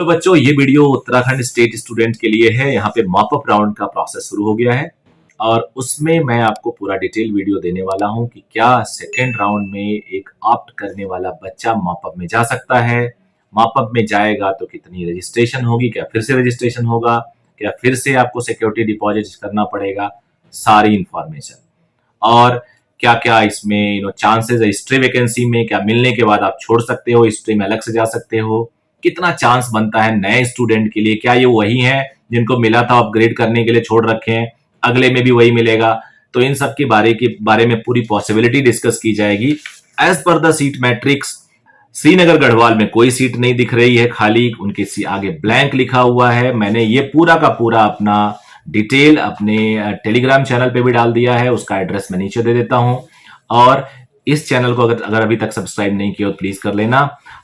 Hello बच्चों, ये video Uttarakhand state student के लिए है। यहाँ पे मॉपअप राउंड का प्रोसेस शुरू हो गया है और उसमें मैं आपको पूरा डिटेल वीडियो देने वाला हूँ कि क्या सेकेंड राउंड में एक ऑप्ट करने वाला बच्चा मॉपअप में जा सकता है। मॉपअप में जाएगा तो कितनी रजिस्ट्रेशन होगी, क्या फिर से रजिस्ट्रेशन होगा, क्या फिर से आपको सिक्योरिटी डिपॉजिट करना पड़ेगा, सारी इंफॉर्मेशन। और क्या क्या इसमें चांसेस है हिस्ट्री वैकेंसी में, क्या मिलने के बाद आप छोड़ सकते हो, हिस्ट्री में अलग से जा सकते हो, कितना चांस बनता है नए स्टूडेंट के लिए, क्या ये वही है जिनको मिला था अपग्रेड करने के लिए छोड़ रखे हैं, अगले में भी वही मिलेगा। तो इन सब के बारे में पूरी पॉसिबिलिटी डिस्कस की जाएगी। As per the seat matrix Srinagar Garhwal में कोई सीट नहीं दिख रही है खाली, उनके आगे ब्लैंक लिखा हुआ है। मैंने ये पूरा का पूरा अपना डिटेल अपने टेलीग्राम चैनल पे भी डाल दिया है, उसका एड्रेस मैं नीचे दे देता हूं। और इस चैनल को अगर अभी तक सब्सक्राइब नहीं किया तो प्लीज कर लेना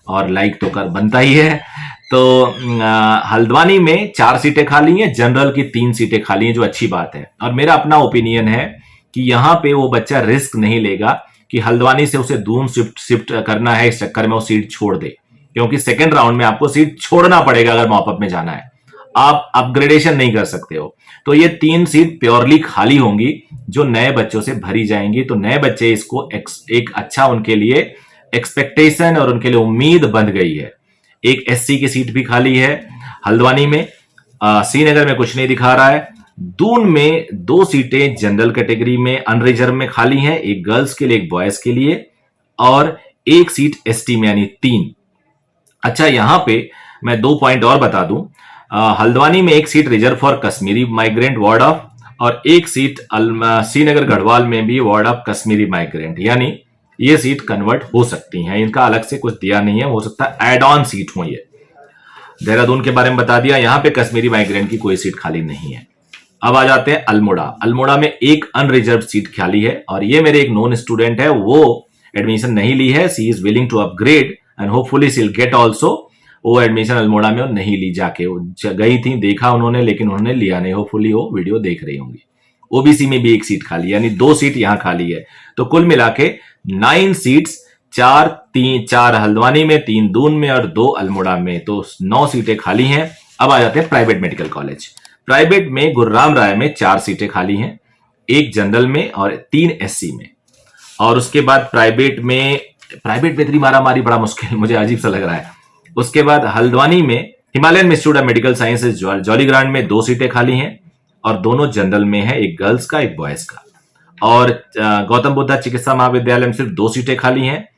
और लाइक तो कर बनता ही है। तो हल्द्वानी में 4 सीटें खाली हैं, जनरल की 3 सीटें खाली हैं, जो अच्छी बात है। और मेरा अपना ओपिनियन है कि यहाँ पे वो बच्चा रिस्क नहीं लेगा कि हल्द्वानी से उसे दून शिफ्ट करना है, इस चक्कर में वो सीट छोड़ दे, क्योंकि सेकेंड राउंड में आपको सीट छोड़ना पड़ेगा अगर मॉपअप में जाना है, आप अपग्रेडेशन नहीं कर सकते हो। तो ये 3 सीट प्योरली खाली होंगी जो नए बच्चों से भरी जाएंगी। तो नए बच्चे इसको एक अच्छा उनके लिए एक्सपेक्टेशन और उनके लिए उम्मीद बन गई है। एक एससी की सीट भी खाली है हल्द्वानी में। श्रीनगर में कुछ नहीं दिखा रहा है। दून में 2 सीटें जनरल कैटेगरी में अनरिजर्व में खाली हैं, एक गर्ल्स के लिए एक बॉयज के लिए, और एक सीट एसटी में, यानी 3। अच्छा, यहां पे मैं 2 पॉइंट और बता दूं। हल्द्वानी में एक seat reserve for Kashmiri migrant ward of, और एक सीट श्रीनगर गढ़वाल में भी वार्ड ऑफ कश्मीरी माइग्रेंट, यानी ये सीट कन्वर्ट हो सकती हैं। इनका अलग से कुछ दिया नहीं है, हो सकता है एड ऑन सीट हो। ये देहरादून के बारे में बता दिया, यहां पे कश्मीरी माइग्रेंट की कोई सीट खाली नहीं है। अब आ जाते हैं अल्मोड़ा। अल्मोड़ा में एक अनरिजर्व सीट खाली है और ये मेरे एक नॉन स्टूडेंट है, वो एडमिशन नहीं ली है। She is willing to upgrade and hopefully she will get also. वो एडमिशन अल्मोड़ा में नहीं ली, जाके गई थी, देखा उन्होंने, लेकिन उन्होंने लिया नहीं। होपफुली वो वीडियो देख रही होंगी। ओबीसी में भी एक सीट खाली, यानी 2 सीट यहां खाली है। तो कुल मिला के 9 सीट्स, 4 हल्द्वानी में, 3 दून में और 2 अल्मोड़ा में, तो 9 सीटें खाली हैं। अब आ जाते हैं प्राइवेट मेडिकल कॉलेज। प्राइवेट में गुरुराम राय में 4 सीटें खाली हैं, एक जनरल में और 3 एससी में। और उसके बाद प्राइवेट में इतनी मारामारी बड़ा मुश्किल, मुझे अजीब सा लग रहा है। उसके बाद हल्द्वानी में Himalayan institute of medical sciences Jolly Grant में 2 सीटें खाली हैं और दोनों जनरल में है, एक गर्ल्स का एक बॉयज का। और गौतम बुद्धा चिकित्सा महाविद्यालय में सिर्फ 2 सीटें खाली हैं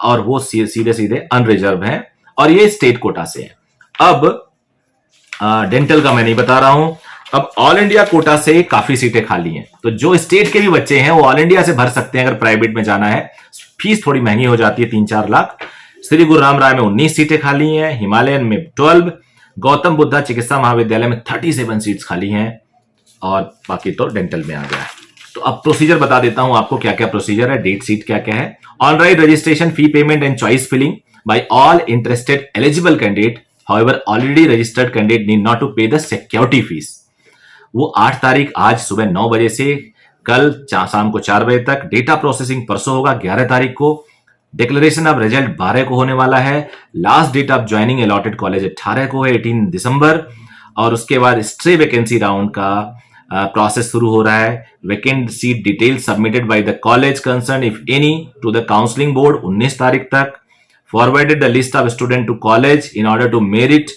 और वो सीधे सीधे अनरिजर्व हैं और ये स्टेट कोटा से है। अब डेंटल का मैं नहीं बता रहा हूं। अब ऑल इंडिया कोटा से काफी सीटें खाली हैं, तो जो स्टेट के भी बच्चे हैं वो ऑल इंडिया से भर सकते हैं अगर प्राइवेट में जाना है। फीस थोड़ी महंगी हो जाती है, 3-4 लाख। श्री गुरुराम राय में 19 सीटें खाली हैं, हिमालयन में 12, गौतम बुद्धा चिकित्सा महाविद्यालय में 37 सीट्स खाली हैं और बाकी तो डेंटल में आ गया है। तो अब प्रोसीजर बता देता हूं आपको क्या क्या प्रोसीजर है, डेट शीट क्या क्या है। Online registration, fee payment and choice filling by all interested eligible candidate. However already registered candidate need not to pay the security fees. वो 8 तारीख आज सुबह 9 बजे से कल शाम को 4 बजे तक। डेटा प्रोसेसिंग परसों होगा 11 तारीख को। डिक्लेरेशन ऑफ रिजल्ट 12 को होने वाला है। Last date of joining allotted college 18 को है, 18 दिसंबर। और उसके बाद स्ट्रे वैकेंसी राउंड का प्रोसेस शुरू हो रहा है। Vacant seat detail submitted by the college concern if any to the counselling board 19 तारीख तक। Forwarded the list of student to college in order to merit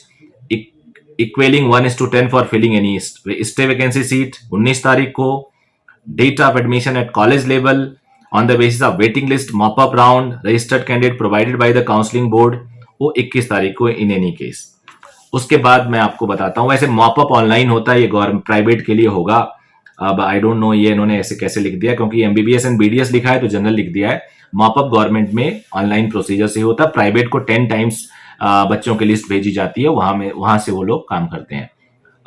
equalling 1:10 for filling any stay vacancy seat 19 तारीख को। Date of admission at college level on the basis of waiting list mop-up round registered candidate provided by the counseling board, वो 21 तारीख को in any case. उसके बाद मैं आपको बताता हूं, वैसे मॉपअप ऑनलाइन होता है, ये गवर्नमेंट प्राइवेट के लिए होगा। अब आई डोंट नो ये इन्होंने ऐसे कैसे लिख दिया, क्योंकि एमबीबीएस एंड बीडीएस लिखा है तो जनरल लिख दिया है। मॉपअप गवर्नमेंट में ऑनलाइन प्रोसीजर से होता है, प्राइवेट को 10 टाइम्स बच्चों की लिस्ट भेजी जाती है, वहां से वो लोग काम करते हैं।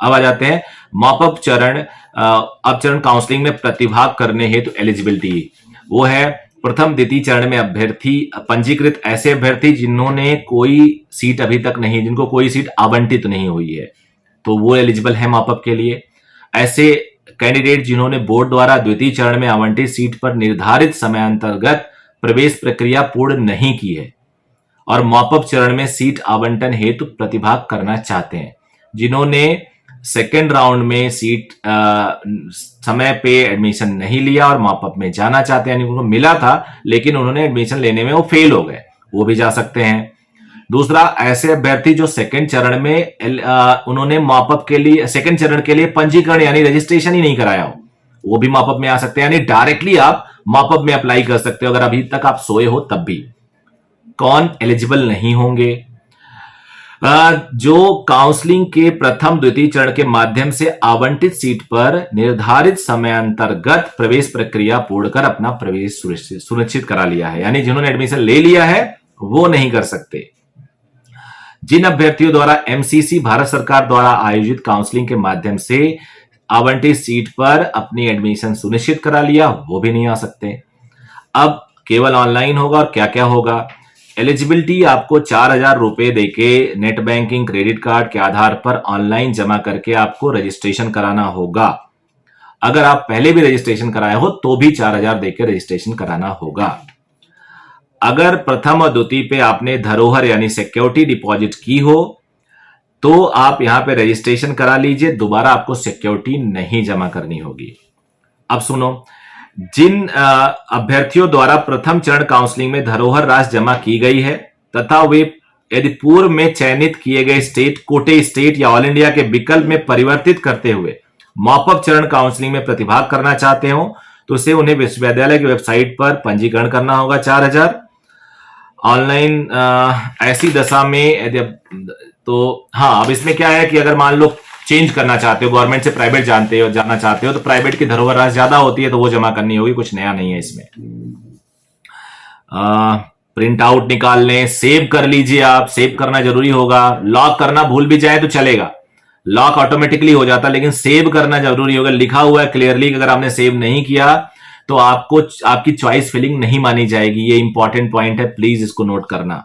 अब आ जाते हैं मॉपअप चरण। अब चरण काउंसलिंग में प्रतिभाग करने हेतु एलिजिबिलिटी, वो है प्रथम द्वितीय चरण में अभ्यर्थी पंजीकृत ऐसे अभ्यर्थी जिन्होंने कोई सीट अभी तक नहीं, जिनको कोई सीट आवंटित नहीं हुई है, तो वो एलिजिबल है मॉपअप के लिए। ऐसे कैंडिडेट जिन्होंने बोर्ड द्वारा द्वितीय चरण में आवंटित सीट पर निर्धारित समयांतर्गत प्रवेश प्रक्रिया पूर्ण नहीं की है और मॉपअप चरण में सीट आवंटन हेतु प्रतिभाग करना चाहते हैं। जिन्होंने सेकेंड राउंड में सीट समय पे एडमिशन नहीं लिया और मॉपअप में जाना चाहते हैं, यानी उनको मिला था लेकिन उन्होंने एडमिशन लेने में वो फेल हो गए, वो भी जा सकते हैं। दूसरा, ऐसे अभ्यर्थी जो सेकेंड चरण में उन्होंने मॉपअप के लिए सेकेंड चरण के लिए पंजीकरण यानी रजिस्ट्रेशन ही नहीं कराया हो, वो भी मॉपअप में आ सकते हैं। यानी डायरेक्टली आप मॉपअप में अप्लाई कर सकते हो अगर अभी तक आप सोए हो तब भी। कौन एलिजिबल नहीं होंगे? जो काउंसलिंग के प्रथम द्वितीय चरण के माध्यम से आवंटित सीट पर निर्धारित समयांतर्गत प्रवेश प्रक्रिया पूर्ण कर अपना प्रवेश सुनिश्चित करा लिया है, यानी जिन्होंने एडमिशन ले लिया है वो नहीं कर सकते। जिन अभ्यर्थियों द्वारा एमसीसी भारत सरकार द्वारा आयोजित काउंसलिंग के माध्यम से आवंटित सीट पर अपनी एडमिशन सुनिश्चित करा लिया, वो भी नहीं आ सकते। अब केवल ऑनलाइन होगा और क्या क्या होगा? एलिजिबिलिटी आपको 4,000 रुपए देके नेट बैंकिंग क्रेडिट कार्ड के आधार पर ऑनलाइन जमा करके आपको रजिस्ट्रेशन कराना होगा। अगर आप पहले भी रजिस्ट्रेशन कराए हो तो भी 4,000 देके रजिस्ट्रेशन कराना होगा। अगर प्रथम और द्वितीय पे आपने धरोहर यानी सिक्योरिटी डिपॉजिट की हो तो आप यहां पे रजिस्ट्रेशन करा लीजिए, दोबारा आपको सिक्योरिटी नहीं जमा करनी होगी। अब सुनो, जिन अभ्यर्थियों द्वारा प्रथम चरण काउंसलिंग में धरोहर राशि जमा की गई है तथा वे यदि पूर्व में चयनित किए गए स्टेट, कोटे स्टेट या ऑल इंडिया के विकल्प में परिवर्तित करते हुए मॉपअप चरण काउंसलिंग में प्रतिभाग करना चाहते हो तो उसे उन्हें विश्वविद्यालय की वेबसाइट पर पंजीकरण करना होगा 4,000 ऑनलाइन। ऐसी दशा में तो हाँ, अब इसमें क्या है कि अगर मान लो चेंज करना चाहते हो, गवर्नमेंट से प्राइवेट जाना चाहते हो तो प्राइवेट की धरोहर राशि ज्यादा होती है तो वो जमा करनी होगी, कुछ नया नहीं है इसमें। प्रिंट आउट निकाल लें, सेव कर लीजिए, आप सेव करना जरूरी होगा। लॉक करना भूल भी जाए तो चलेगा, लॉक ऑटोमेटिकली हो जाता है, लेकिन सेव करना जरूरी होगा। लिखा हुआ है क्लियरली कि अगर आपने सेव नहीं किया तो आपको आपकी चॉइस फिलिंग नहीं मानी जाएगी। ये इंपॉर्टेंट पॉइंट है, प्लीज इसको नोट करना।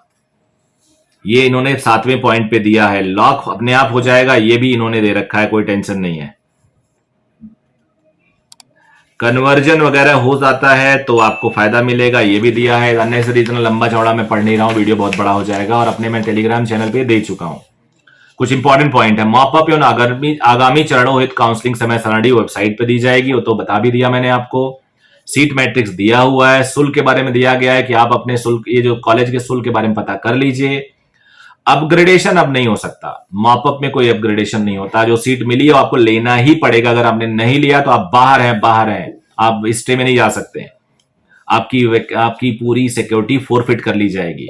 ये इन्होंने 7वें पॉइंट पे दिया है, लॉक अपने आप हो जाएगा, ये भी इन्होंने दे रखा है, कोई टेंशन नहीं है। कन्वर्जन वगैरह हो जाता है तो आपको फायदा मिलेगा, ये भी दिया है। अननेसेसरी इतना लंबा चौड़ा मैं पढ़ नहीं रहा हूं, वीडियो बहुत बड़ा हो जाएगा और अपने मैं टेलीग्राम चैनल पे दे चुका हूं। कुछ इंपॉर्टेंट पॉइंट है, मॉपअप एवं आगामी चरणों हेतु काउंसलिंग समय सारणी वेबसाइट पे दी जाएगी, वो तो बता भी दिया मैंने आपको। सीट मैट्रिक्स दिया हुआ है, शुल्क के बारे में दिया गया है कि आप अपने शुल्क, ये जो कॉलेज के शुल्क के बारे में पता कर लीजिए। अपग्रेडेशन अब नहीं हो सकता, मॉपअप में कोई अपग्रेडेशन नहीं होता, जो सीट मिली है आपको लेना ही पड़ेगा। अगर आपने नहीं लिया तो आप बाहर हैं, आप स्टे में नहीं जा सकते। आपकी पूरी सिक्योरिटी फोरफिट कर ली जाएगी।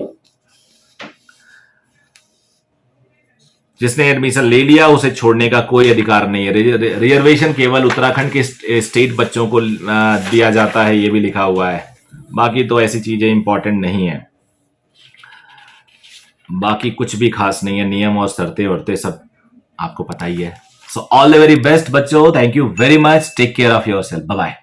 जिसने एडमिशन ले लिया उसे छोड़ने का कोई अधिकार नहीं है। रिजर्वेशन केवल उत्तराखंड के स्टेट बच्चों को दिया जाता है, ये भी लिखा हुआ है। बाकी तो ऐसी चीजें इंपॉर्टेंट नहीं है, बाकी कुछ भी खास नहीं है, नियम और शर्तें वर्ते सब आपको पता ही है। So all the very best बच्चों, thank you very much, take care of yourself, bye bye.